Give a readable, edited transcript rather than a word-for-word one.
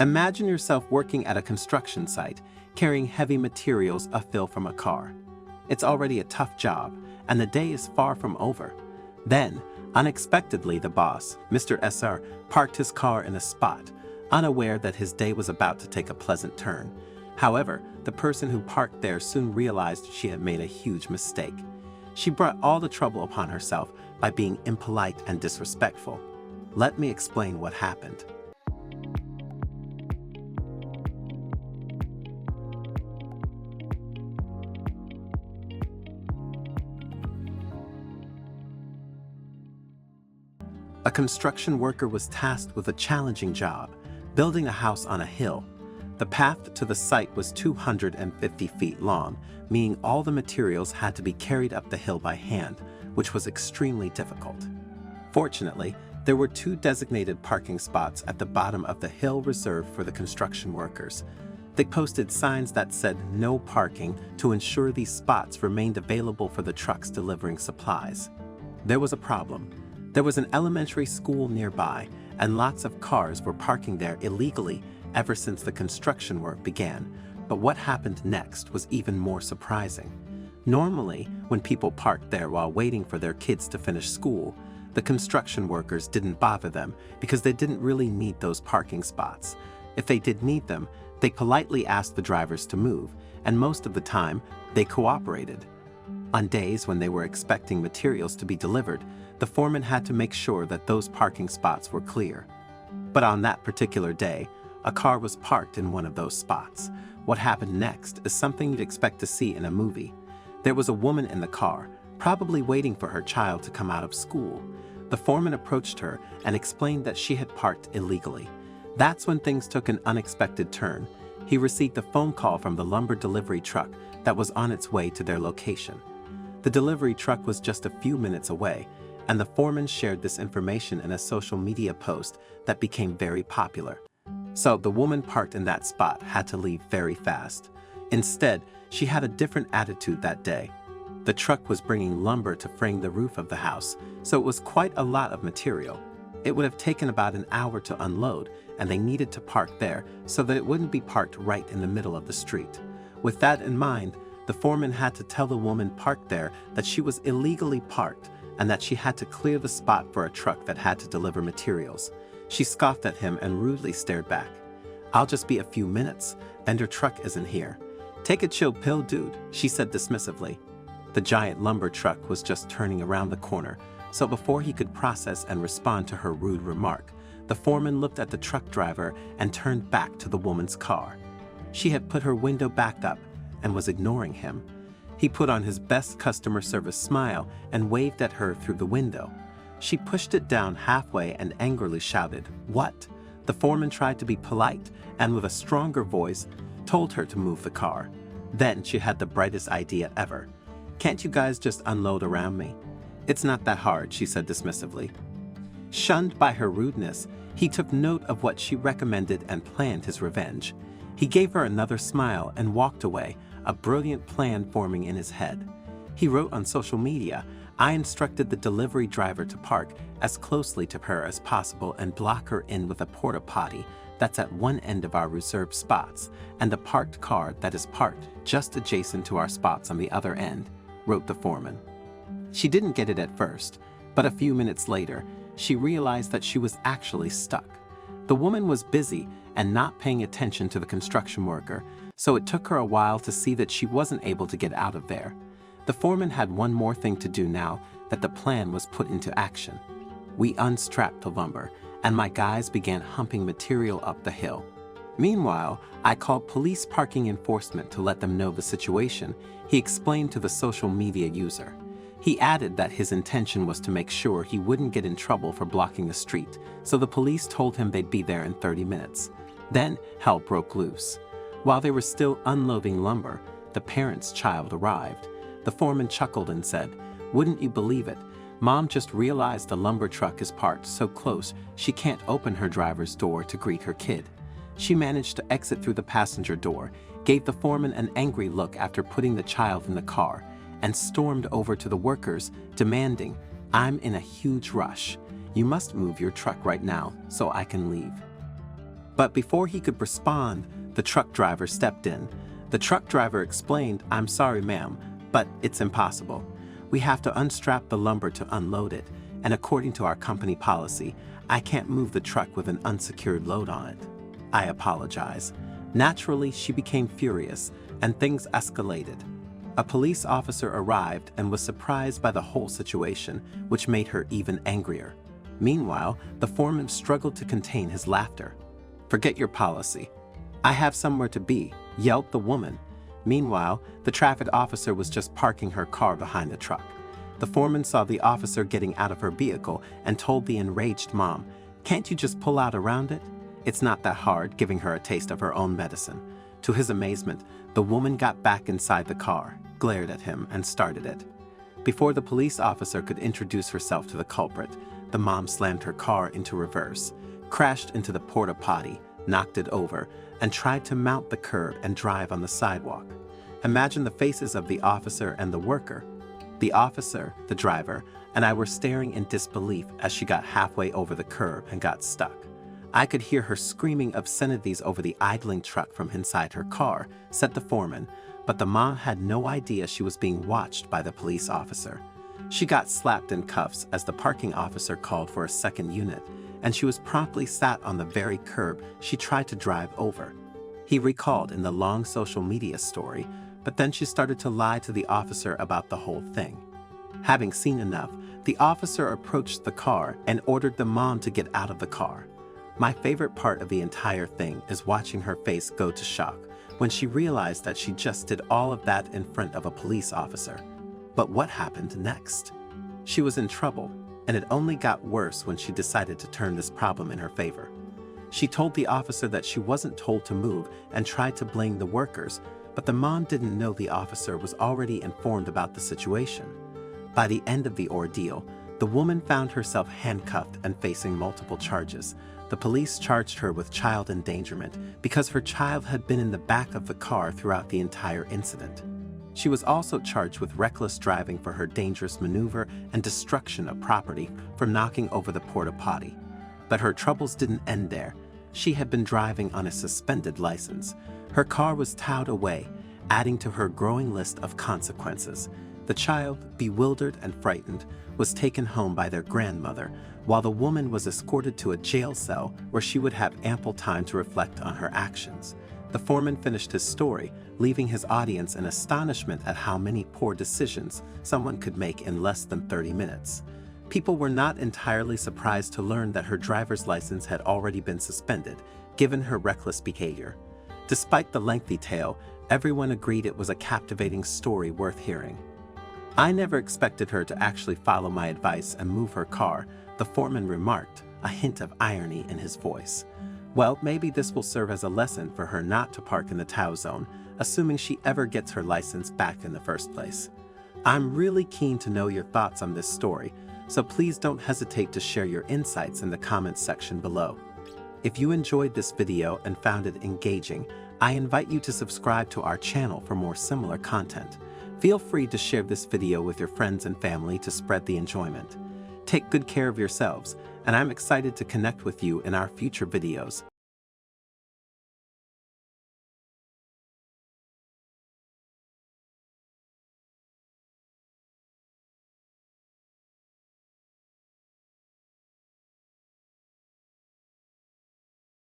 Imagine yourself working at a construction site, carrying heavy materials a fill from a car. It's already a tough job, and the day is far from over. Then, unexpectedly, the boss, Mr. SR, parked his car in a spot, unaware that his day was about to take a pleasant turn. However, the person who parked there soon realized she had made a huge mistake. She brought all the trouble upon herself by being impolite and disrespectful. Let me explain what happened. A construction worker was tasked with a challenging job, building a house on a hill. The path to the site was 250 feet long, meaning all the materials had to be carried up the hill by hand, which was extremely difficult. Fortunately, there were 2 designated parking spots at the bottom of the hill reserved for the construction workers. They posted signs that said "No parking" to ensure these spots remained available for the trucks delivering supplies. There was a problem. There was an elementary school nearby, and lots of cars were parking there illegally ever since the construction work began. But what happened next was even more surprising. Normally, when people parked there while waiting for their kids to finish school, the construction workers didn't bother them because they didn't really need those parking spots. If they did need them, they politely asked the drivers to move, and most of the time, they cooperated. On days when they were expecting materials to be delivered, the foreman had to make sure that those parking spots were clear. But on that particular day, a car was parked in one of those spots. What happened next is something you'd expect to see in a movie. There was a woman in the car, probably waiting for her child to come out of school. The foreman approached her and explained that she had parked illegally. That's when things took an unexpected turn. He received a phone call from the lumber delivery truck that was on its way to their location. The delivery truck was just a few minutes away, and the foreman shared this information in a social media post that became very popular. So the woman parked in that spot had to leave very fast. Instead, she had a different attitude that day. The truck was bringing lumber to frame the roof of the house, so it was quite a lot of material. It would have taken about an hour to unload, and they needed to park there so that it wouldn't be parked right in the middle of the street. With that in mind, the foreman had to tell the woman parked there that she was illegally parked and that she had to clear the spot for a truck that had to deliver materials. She scoffed at him and rudely stared back. "I'll just be a few minutes. Vendor truck isn't here." "Take a chill pill, dude," she said dismissively. The giant lumber truck was just turning around the corner, so before he could process and respond to her rude remark, the foreman looked at the truck driver and turned back to the woman's car. She had put her window back up and was ignoring him. He put on his best customer service smile and waved at her through the window. She pushed it down halfway and angrily shouted, "What?" The foreman tried to be polite and with a stronger voice told her to move the car. Then she had the brightest idea ever. "Can't you guys just unload around me?" "It's not that hard," she said dismissively. Shunned by her rudeness, he took note of what she recommended and planned his revenge. He gave her another smile and walked away, a brilliant plan forming in his head. He wrote on social media, "I instructed the delivery driver to park as closely to her as possible and block her in with a porta potty that's at one end of our reserved spots and the parked car that is parked just adjacent to our spots on the other end," wrote the foreman. She didn't get it at first, but a few minutes later, she realized that she was actually stuck. The woman was busy and not paying attention to the construction worker, so it took her a while to see that she wasn't able to get out of there. The foreman had one more thing to do now that the plan was put into action. We unstrapped the lumber, and my guys began humping material up the hill. Meanwhile, I called police parking enforcement to let them know the situation, he explained to the social media user. He added that his intention was to make sure he wouldn't get in trouble for blocking the street, so the police told him they'd be there in 30 minutes. Then hell broke loose. While they were still unloading lumber, the parent's child arrived. The foreman chuckled and said, "Wouldn't you believe it? Mom just realized the lumber truck is parked so close she can't open her driver's door to greet her kid. She managed to exit through the passenger door, gave the foreman an angry look after putting the child in the car, and stormed over to the workers, demanding, 'I'm in a huge rush. You must move your truck right now so I can leave.'" But before he could respond, the truck driver stepped in. The truck driver explained, "I'm sorry, ma'am, but it's impossible. We have to unstrap the lumber to unload it, and according to our company policy, I can't move the truck with an unsecured load on it. I apologize." Naturally, she became furious, and things escalated. A police officer arrived and was surprised by the whole situation, which made her even angrier. Meanwhile, the foreman struggled to contain his laughter. "Forget your policy. I have somewhere to be," yelled the woman. Meanwhile, the traffic officer was just parking her car behind the truck. The foreman saw the officer getting out of her vehicle and told the enraged mom, "Can't you just pull out around it?" It's not that hard, giving her a taste of her own medicine. To his amazement, the woman got back inside the car, glared at him, and started it. Before the police officer could introduce herself to the culprit, the mom slammed her car into reverse, crashed into the porta potty, knocked it over, and tried to mount the curb and drive on the sidewalk. Imagine the faces of the officer and the worker. The officer, the driver, and I were staring in disbelief as she got halfway over the curb and got stuck. I could hear her screaming obscenities over the idling truck from inside her car, said the foreman, but the mom had no idea she was being watched by the police officer. She got slapped in cuffs as the parking officer called for a second unit, and she was promptly sat on the very curb she tried to drive over. He recalled in the long social media story, but then she started to lie to the officer about the whole thing. Having seen enough, the officer approached the car and ordered the mom to get out of the car. My favorite part of the entire thing is watching her face go to shock when she realized that she just did all of that in front of a police officer. But what happened next? She was in trouble, and it only got worse when she decided to turn this problem in her favor. She told the officer that she wasn't told to move and tried to blame the workers, but the mom didn't know the officer was already informed about the situation. By the end of the ordeal, the woman found herself handcuffed and facing multiple charges. The police charged her with child endangerment because her child had been in the back of the car throughout the entire incident. She was also charged with reckless driving for her dangerous maneuver and destruction of property for knocking over the porta potty. But her troubles didn't end there. She had been driving on a suspended license. Her car was towed away, adding to her growing list of consequences. The child, bewildered and frightened, was taken home by their grandmother, while the woman was escorted to a jail cell where she would have ample time to reflect on her actions. The foreman finished his story, leaving his audience in astonishment at how many poor decisions someone could make in less than 30 minutes. People were not entirely surprised to learn that her driver's license had already been suspended, given her reckless behavior. Despite the lengthy tale, everyone agreed it was a captivating story worth hearing. "I never expected her to actually follow my advice and move her car," the foreman remarked, a hint of irony in his voice. "Well, maybe this will serve as a lesson for her not to park in the tow zone, assuming she ever gets her license back in the first place." I'm really keen to know your thoughts on this story, so please don't hesitate to share your insights in the comments section below. If you enjoyed this video and found it engaging, I invite you to subscribe to our channel for more similar content. Feel free to share this video with your friends and family to spread the enjoyment. Take good care of yourselves, and I'm excited to connect with you in our future videos.